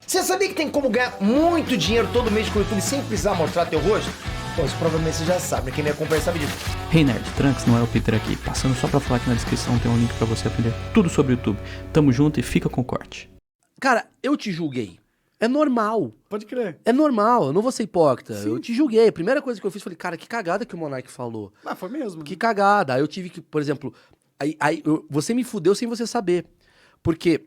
Você sabia que tem como ganhar muito dinheiro todo mês com o YouTube sem precisar mostrar teu rosto? Pô, isso provavelmente você já sabe, quem me acompanha sabe disso. Hey Nerd, Trunks, não é o Peter aqui. Passando só pra falar que na descrição tem um link pra você aprender tudo sobre o YouTube. Tamo junto e fica com o corte. Cara, eu te julguei. É normal. Pode crer. É normal, eu não vou ser hipócrita. Sim. Eu te julguei. A primeira coisa que eu fiz, falei, cara, que cagada que o Monark falou. Ah, foi mesmo. Que cagada. Aí eu tive que, por exemplo, você me fudeu sem você saber. Porque,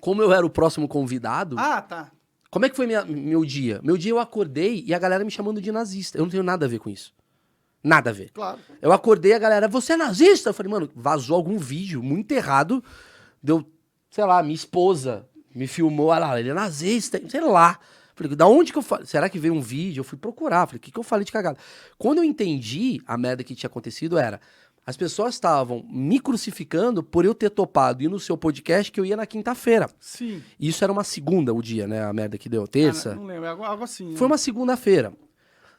como eu era o próximo convidado, Ah, tá. como é que foi meu dia? Meu dia eu acordei e a galera me chamando de nazista. Eu não tenho nada a ver com isso. Nada a ver. Claro. Eu acordei e a galera, você é nazista? Eu falei, mano, vazou algum vídeo muito errado. Deu, sei lá, minha esposa me filmou, olha lá, ele é nazista, sei lá. Falei, da onde que eu falei? Será que veio um vídeo? Eu fui procurar, falei, o que eu falei de cagada? Quando eu entendi a merda que tinha acontecido era, as pessoas estavam me crucificando por eu ter topado ir no seu podcast que eu ia na quinta-feira. Sim. E isso era uma segunda, o dia, né? A merda que deu, terça. Ah, não lembro, algo assim. Né? Foi uma segunda-feira.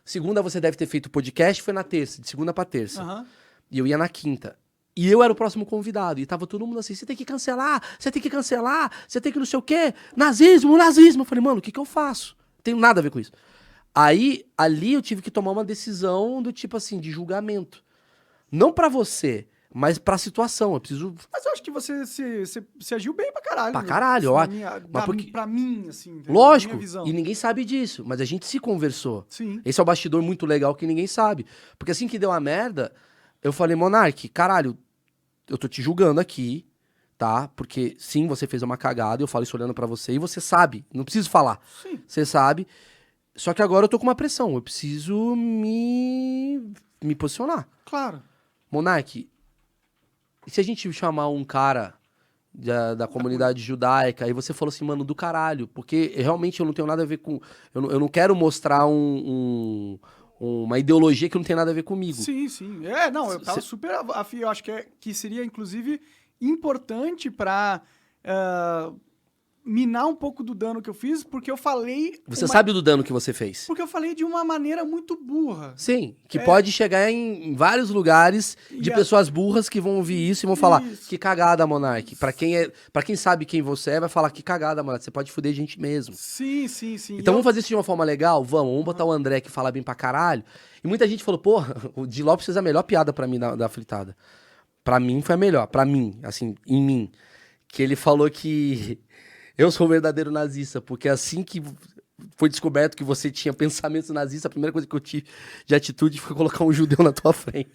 Segunda você deve ter feito o podcast, foi na terça, de segunda pra terça. Aham. E eu ia na quinta. E eu era o próximo convidado. E tava todo mundo assim, você tem que cancelar, você tem que cancelar, você tem que não sei o quê. Nazismo, nazismo. Eu falei, mano, o que eu faço? Não tenho nada a ver com isso. Aí, ali eu tive que tomar uma decisão do tipo assim, de julgamento. Não pra você, mas pra situação. Eu preciso... Mas eu acho que você se agiu bem pra caralho. Pra né? caralho, ó. Mas porque... Pra mim, assim. entendeu? Lógico, Minha visão. e ninguém sabe disso, mas a gente se conversou. Sim. Esse é o bastidor muito legal que ninguém sabe. Porque assim que deu a merda, eu falei, Monark, caralho, eu tô te julgando aqui, tá? Porque sim, você fez uma cagada, eu falo isso olhando pra você, e você sabe, não preciso falar. Sim. Você sabe. Só que agora eu tô com uma pressão, eu preciso me posicionar. Claro. Monark, e se a gente chamar um cara da comunidade judaica, aí você falou assim, mano, do caralho, porque realmente eu não tenho nada a ver com... Eu não quero mostrar uma ideologia que não tem nada a ver comigo. Sim, sim. Não, eu tava super afim. Eu acho que seria, inclusive, importante pra minar um pouco do dano que eu fiz, porque eu falei... Você sabe do dano que você fez. Porque eu falei de uma maneira muito burra. Sim, que pode chegar em vários lugares de pessoas burras que vão ouvir isso e vão falar, que cagada, Monark. Pra quem sabe quem você é, vai falar, que cagada, Monark, você pode fuder gente mesmo. Sim, sim, sim. Então vamos fazer isso de uma forma legal? Vamos botar o André que fala bem pra caralho. E muita gente falou, porra, o Di Lopes fez a melhor piada pra mim da fritada. Pra mim foi a melhor, pra mim, assim, em mim. Que ele falou que eu sou o verdadeiro nazista, porque assim que foi descoberto que você tinha pensamentos nazistas, a primeira coisa que eu tive de atitude foi colocar um judeu na tua frente.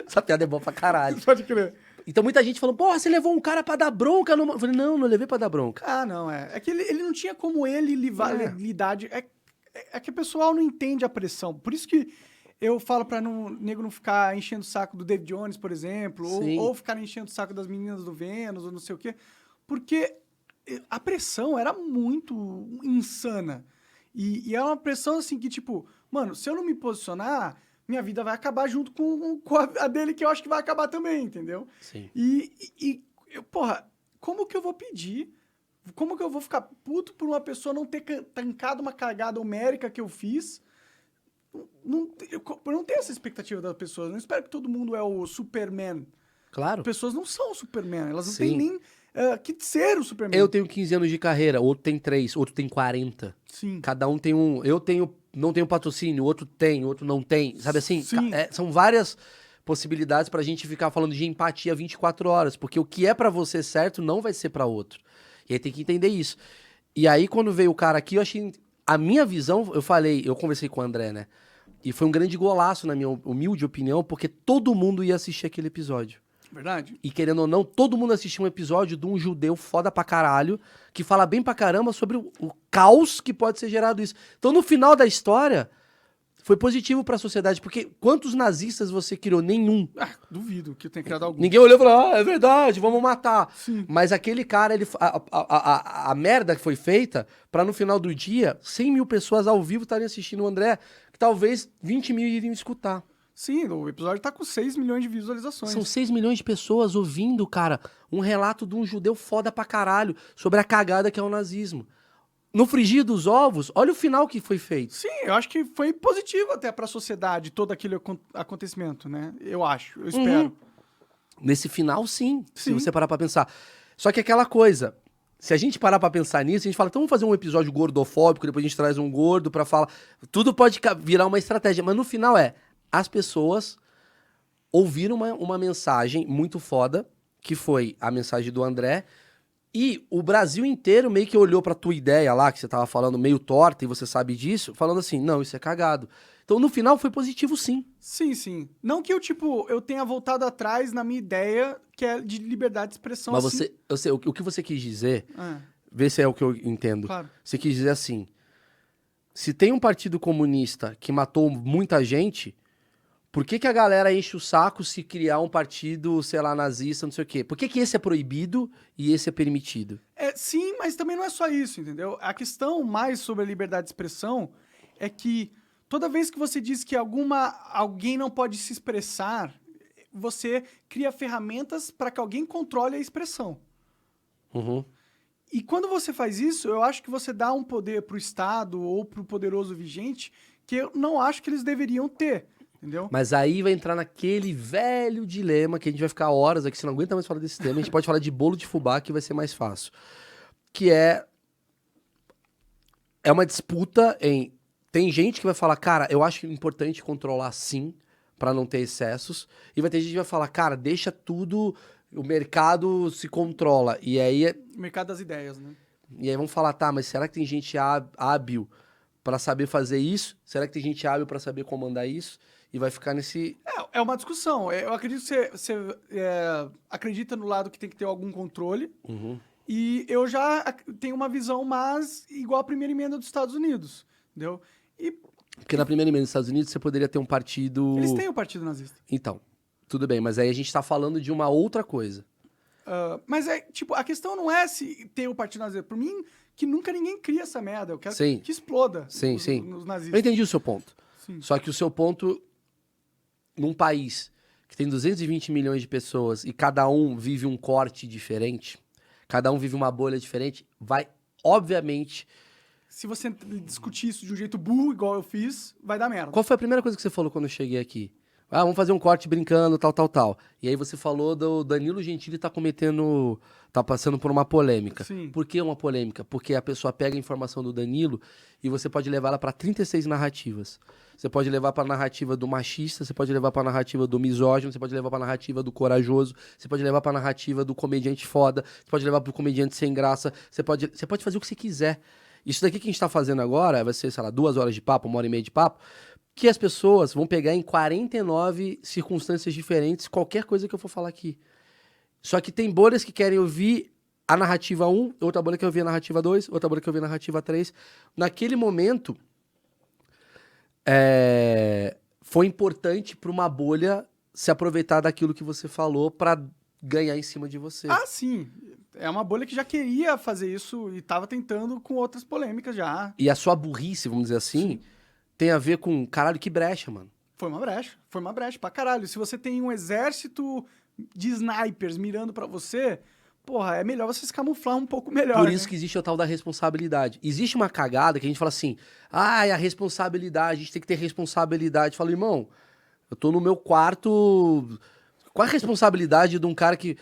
Essa piada é boa pra caralho. Pode crer. Então muita gente falou, porra, você levou um cara pra dar bronca? Eu falei, não levei pra dar bronca. Ah, não, é que ele não tinha como ele lidar... É que o pessoal não entende a pressão. Por isso que eu falo pra nego não ficar enchendo o saco do David Jones, por exemplo, ou ficar enchendo o saco das meninas do Vênus, ou não sei o quê, porque a pressão era muito insana. E é uma pressão assim que, tipo, mano, se eu não me posicionar, minha vida vai acabar junto com a dele, que eu acho que vai acabar também, entendeu? Sim. Porra, como que eu vou pedir? Como que eu vou ficar puto por uma pessoa não ter tancado uma cagada homérica que eu fiz? Eu não tenho essa expectativa das pessoas. Eu não espero que todo mundo é o Superman. Claro. As pessoas não são o Superman. Elas não Sim. têm nem que ser o Superman. Eu tenho 15 anos de carreira, outro tem 3, outro tem 40. Sim. Cada um tem um. Não tenho patrocínio, outro tem, outro não tem. Sabe assim? Sim. São várias possibilidades pra gente ficar falando de empatia 24 horas. Porque o que é pra você certo não vai ser pra outro. E aí tem que entender isso. E aí, quando veio o cara aqui, eu achei. A minha visão, eu conversei com o André, né? E foi um grande golaço, na minha humilde opinião, porque todo mundo ia assistir aquele episódio. Verdade? E querendo ou não, todo mundo assistiu um episódio de um judeu foda pra caralho, que fala bem pra caramba sobre o caos que pode ser gerado isso. Então, no final da história, foi positivo pra sociedade, porque quantos nazistas você criou? Nenhum. Duvido que eu tenha criado algum. Ninguém olhou e falou, é verdade, vamos matar. Sim. Mas aquele cara, a merda que foi feita, pra no final do dia, 100 mil pessoas ao vivo estarem assistindo o André, que talvez 20 mil iriam escutar. Sim, o episódio tá com 6 milhões de visualizações. São 6 milhões de pessoas ouvindo, cara, um relato de um judeu foda pra caralho sobre a cagada que é o nazismo. No frigir dos ovos, olha o final que foi feito. Sim, eu acho que foi positivo até pra sociedade todo aquele acontecimento, né? Eu acho, eu espero. Nesse final, sim, se Sim. você parar pra pensar. Só que aquela coisa, Se a gente parar pra pensar nisso, a gente fala, então vamos fazer um episódio gordofóbico, depois a gente traz um gordo pra falar. Tudo pode virar uma estratégia, mas no final as pessoas ouviram uma mensagem muito foda, que foi a mensagem do André, e o Brasil inteiro meio que olhou pra tua ideia lá, que você tava falando meio torta, e você sabe disso, falando assim, não, isso é cagado. Então no final foi positivo sim. Sim, sim. Não que eu tenha voltado atrás na minha ideia, que é de liberdade de expressão. Mas assim. eu sei, o que você quis dizer, É, vê se é o que eu entendo. claro. Você quis dizer assim, se tem um partido comunista que matou muita gente, por que a galera enche o saco se criar um partido, sei lá, nazista, não sei o quê? Por que esse é proibido e esse é permitido? Sim, mas também não é só isso, entendeu? A questão mais sobre a liberdade de expressão é que toda vez que você diz que alguém não pode se expressar, você cria ferramentas para que alguém controle a expressão. Uhum. E quando você faz isso, eu acho que você dá um poder pro Estado ou pro poderoso vigente que eu não acho que eles deveriam ter, entendeu? Mas aí vai entrar naquele velho dilema que a gente vai ficar horas aqui, você não aguenta mais falar desse tema, a gente pode falar de bolo de fubá que vai ser mais fácil. Que é uma disputa em... Tem gente que vai falar, cara, eu acho importante controlar sim, pra não ter excessos. E vai ter gente que vai falar, cara, deixa tudo, o mercado se controla. E aí O mercado das ideias, né? vamos falar, tá, mas será que tem gente hábil pra saber fazer isso? Será que tem gente hábil pra saber comandar isso? E vai ficar nesse... É uma discussão. Eu acredito que você acredita no lado que tem que ter algum controle. Uhum. E eu já tenho uma visão mais igual à primeira emenda dos Estados Unidos, entendeu? E Porque na primeira emenda dos Estados Unidos você poderia ter um partido... eles têm o partido nazista. Então, tudo bem, mas aí a gente tá falando de uma outra coisa. Mas a questão não é se ter o partido nazista. Por mim, que nunca ninguém cria essa merda. Eu quero Sim. que exploda Sim, sim. nos nazistas. Eu entendi o seu ponto. Sim. Só que o seu ponto, num país que tem 220 milhões de pessoas e cada um vive um corte diferente, cada um vive uma bolha diferente, vai, obviamente... Se você discutir isso de um jeito burro, igual eu fiz, vai dar merda. Qual foi a primeira coisa que você falou quando eu cheguei aqui? Ah, vamos fazer um corte brincando, tal. E aí você falou do Danilo Gentili tá passando por uma polêmica. Sim. Por que uma polêmica? Porque a pessoa pega a informação do Danilo e você pode levar ela pra 36 narrativas. Você pode levar pra narrativa do machista, você pode levar pra narrativa do misógino, você pode levar pra narrativa do corajoso, você pode levar pra narrativa do comediante foda, você pode levar pro comediante sem graça, você pode fazer o que você quiser. Isso daqui que a gente tá fazendo agora vai ser, sei lá, 2 horas de papo, 1h30 de papo, que as pessoas vão pegar em 49 circunstâncias diferentes qualquer coisa que eu for falar aqui. Só que tem bolhas que querem ouvir a narrativa 1, outra bolha quer ouvir a narrativa 2, outra bolha quer ouvir a narrativa 3. Naquele momento, foi importante para uma bolha se aproveitar daquilo que você falou para ganhar em cima de você. Ah, sim. É uma bolha que já queria fazer isso e tava tentando com outras polêmicas já. E a sua burrice, vamos dizer assim, tem a ver com, caralho, que brecha, mano. Foi uma brecha pra caralho. Se você tem um exército de snipers mirando pra você, porra, é melhor você se camuflar um pouco melhor. Por isso que existe o tal da responsabilidade. Existe uma cagada que a gente fala assim, a responsabilidade, a gente tem que ter responsabilidade. Fala, irmão, eu tô no meu quarto... Qual é a responsabilidade de um cara que...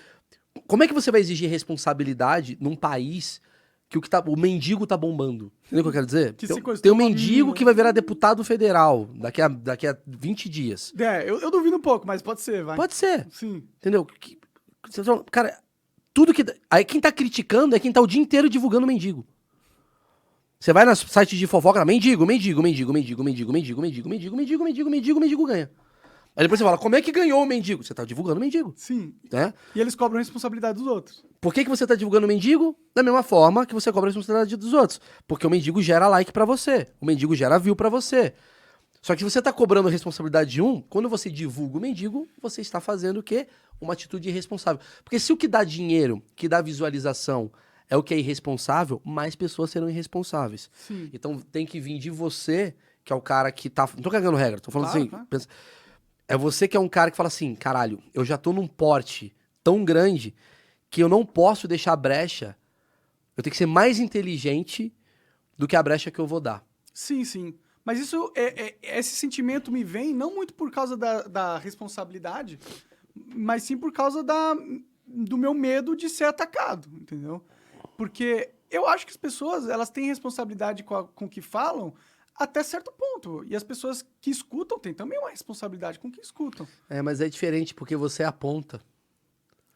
Como é que você vai exigir responsabilidade num país que o mendigo tá bombando? Entendeu o que eu quero dizer? Tem um mendigo que vai virar deputado federal daqui a 20 dias. Eu duvido um pouco, mas pode ser, vai. Pode ser. Sim. Entendeu? Cara, tudo que... Aí quem tá criticando é quem tá o dia inteiro divulgando mendigo. Você vai no site de fofoca, mendigo ganha. Aí depois você fala, como é que ganhou o mendigo? Você tá divulgando o mendigo. Sim. Né? E eles cobram a responsabilidade dos outros. Por que você tá divulgando o mendigo? Da mesma forma que você cobra a responsabilidade dos outros. Porque o mendigo gera like pra você. O mendigo gera view pra você. Só que se você tá cobrando a responsabilidade de um, quando você divulga o mendigo, você está fazendo o quê? Uma atitude irresponsável. Porque se o que dá dinheiro, que dá visualização, é o que é irresponsável, mais pessoas serão irresponsáveis. Sim. Então tem que vir de você, que é o cara que tá... Não tô cagando regra, tô falando assim... Claro. Pensa... É você que é um cara que fala assim, caralho, eu já tô num porte tão grande que eu não posso deixar brecha. Eu tenho que ser mais inteligente do que a brecha que eu vou dar. Sim, sim. Mas isso, esse sentimento me vem não muito por causa da responsabilidade, mas sim por causa do meu medo de ser atacado, entendeu? Porque eu acho que as pessoas, elas têm responsabilidade com o que falam até certo ponto. E as pessoas que escutam têm também uma responsabilidade com o que escutam. Mas é diferente, porque você é a ponta.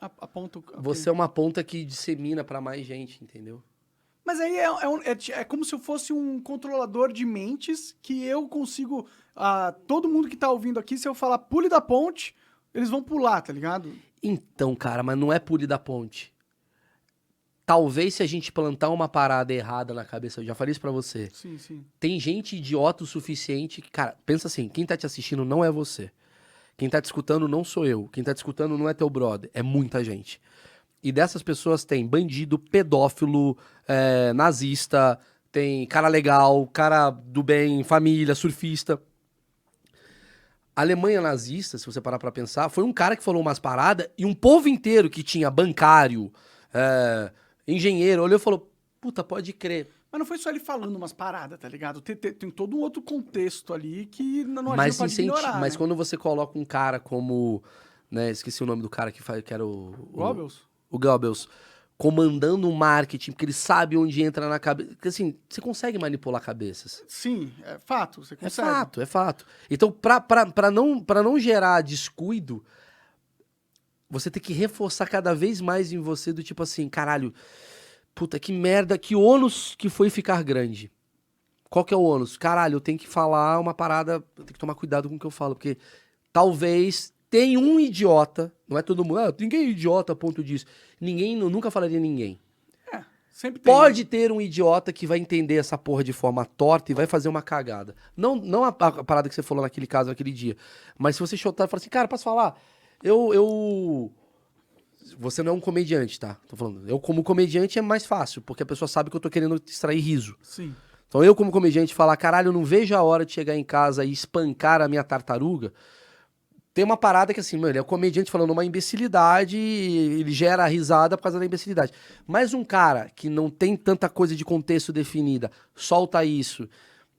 A ponto... Você é uma ponta que dissemina pra mais gente, entendeu? Mas aí é como se eu fosse um controlador de mentes que eu consigo... todo mundo que tá ouvindo aqui, se eu falar pule da ponte, eles vão pular, tá ligado? Então, cara, mas não é pule da ponte. Talvez se a gente plantar uma parada errada na cabeça, eu já falei isso pra você. Sim, sim. Tem gente idiota o suficiente que, cara, pensa assim, quem tá te assistindo não é você. Quem tá te escutando não sou eu. Quem tá te escutando não é teu brother. É muita gente. E dessas pessoas tem bandido, pedófilo, nazista, tem cara legal, cara do bem, família, surfista. A Alemanha nazista, se você parar pra pensar, foi um cara que falou umas paradas e um povo inteiro que tinha bancário, engenheiro, olhou e falou, puta, pode crer. Mas não foi só ele falando umas paradas, tá ligado? Tem todo um outro contexto ali que não Mas pode ignorar, Mas né? quando você coloca um cara como, né, esqueci o nome do cara que era o Goebbels? O Goebbels, comandando um marketing, porque ele sabe onde entra na cabeça. Porque assim, você consegue manipular cabeças. Sim, é fato, você consegue. É fato. Então, pra não gerar descuido, você tem que reforçar cada vez mais em você do tipo assim, caralho, puta, que merda, que ônus que foi ficar grande. Qual que é o ônus? Caralho, eu tenho que falar uma parada, eu tenho que tomar cuidado com o que eu falo, porque talvez tem um idiota, não é todo mundo, ninguém é idiota a ponto disso. Eu nunca falaria ninguém. Sempre tem. Pode ter um idiota que vai entender essa porra de forma torta e vai fazer uma cagada. Não a parada que você falou naquele caso, naquele dia. Mas se você chutar e falar assim, cara, posso falar? Você não é um comediante, tá? Tô falando. Eu, como comediante, é mais fácil, porque a pessoa sabe que eu tô querendo extrair riso. Sim. Então eu, como comediante, falar, caralho, eu não vejo a hora de chegar em casa e espancar a minha tartaruga. Tem uma parada que assim, mano, ele é um comediante falando uma imbecilidade e ele gera risada por causa da imbecilidade. Mas um cara que não tem tanta coisa de contexto definida, solta isso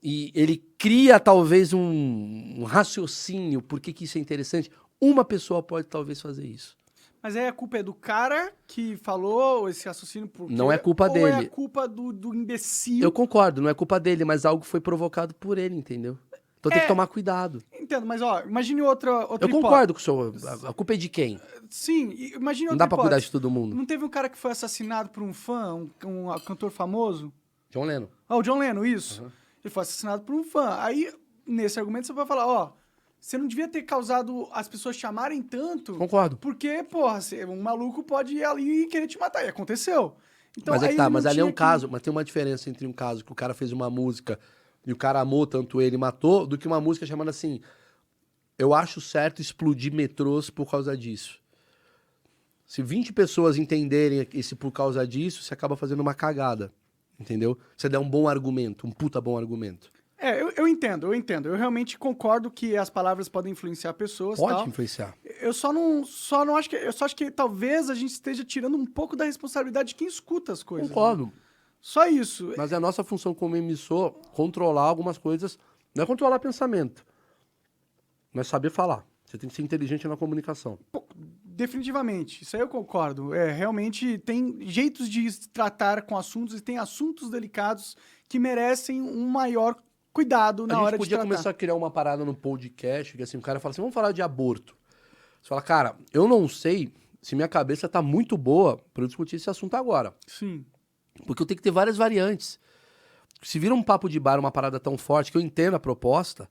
e ele cria talvez um raciocínio por que isso é interessante, uma pessoa pode talvez fazer isso. Mas aí a culpa é do cara que falou esse raciocínio porque... Não é culpa ou dele. é a culpa do imbecil? Eu concordo, não é culpa dele, mas algo foi provocado por ele, entendeu? Então tem que tomar cuidado. Entendo, mas ó, imagine outra Eu hipótese. concordo com o senhor. A culpa é de quem? Sim, imagine outra Não dá pra cuidar hipótese. de todo mundo. Não teve um cara que foi assassinado por um fã, um cantor famoso? John Lennon. O John Lennon, isso. Uhum. Ele foi assassinado por um fã. Aí, nesse argumento, você vai falar, ó, você não devia ter causado as pessoas chamarem tanto. Concordo. Porque, porra, um maluco pode ir ali e querer te matar. E aconteceu. Então, mas é que tá, mas ali é um que... caso, mas tem uma diferença entre um caso que o cara fez uma música e o cara amou tanto ele e matou, do que uma música chamando assim, eu acho certo explodir metrôs por causa disso. Se 20 pessoas entenderem esse por causa disso, você acaba fazendo uma cagada, entendeu? Você der um bom argumento, um puta bom argumento. Eu entendo. Eu realmente concordo que as palavras podem influenciar pessoas. Pode tal. influenciar. Eu só não acho que... Eu só acho que talvez a gente esteja tirando um pouco da responsabilidade de quem escuta as coisas. Concordo. Né? Só isso. Mas é a nossa função como emissor controlar algumas coisas. Não é controlar pensamento. Não é saber falar. Você tem que ser inteligente na comunicação. Pô, definitivamente. Isso aí eu concordo. Realmente tem jeitos de se tratar com assuntos e tem assuntos delicados que merecem um maior cuidado na hora de tratar. A gente podia começar a criar uma parada no podcast, que assim, o cara fala assim, vamos falar de aborto. Você fala, cara, eu não sei se minha cabeça tá muito boa pra eu discutir esse assunto agora. Sim. Porque eu tenho que ter várias variantes. Se vira um papo de bar, uma parada tão forte, que eu entendo a proposta,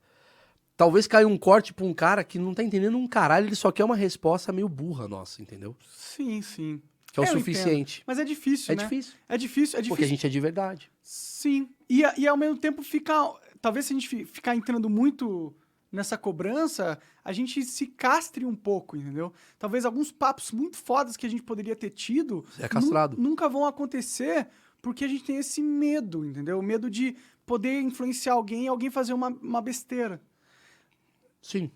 talvez caia um corte pra um cara que não tá entendendo um caralho, ele só quer uma resposta meio burra nossa, entendeu? Sim, sim. Que é o suficiente. Entendo. Mas é difícil, né? É difícil. Porque a gente é de verdade. Sim. E ao mesmo tempo fica... Talvez se a gente ficar entrando muito nessa cobrança, a gente se castre um pouco, entendeu? Talvez alguns papos muito fodas que a gente poderia ter tido... É castrado. Nunca vão acontecer porque a gente tem esse medo, entendeu? O medo de poder influenciar alguém e alguém fazer uma besteira. Sim.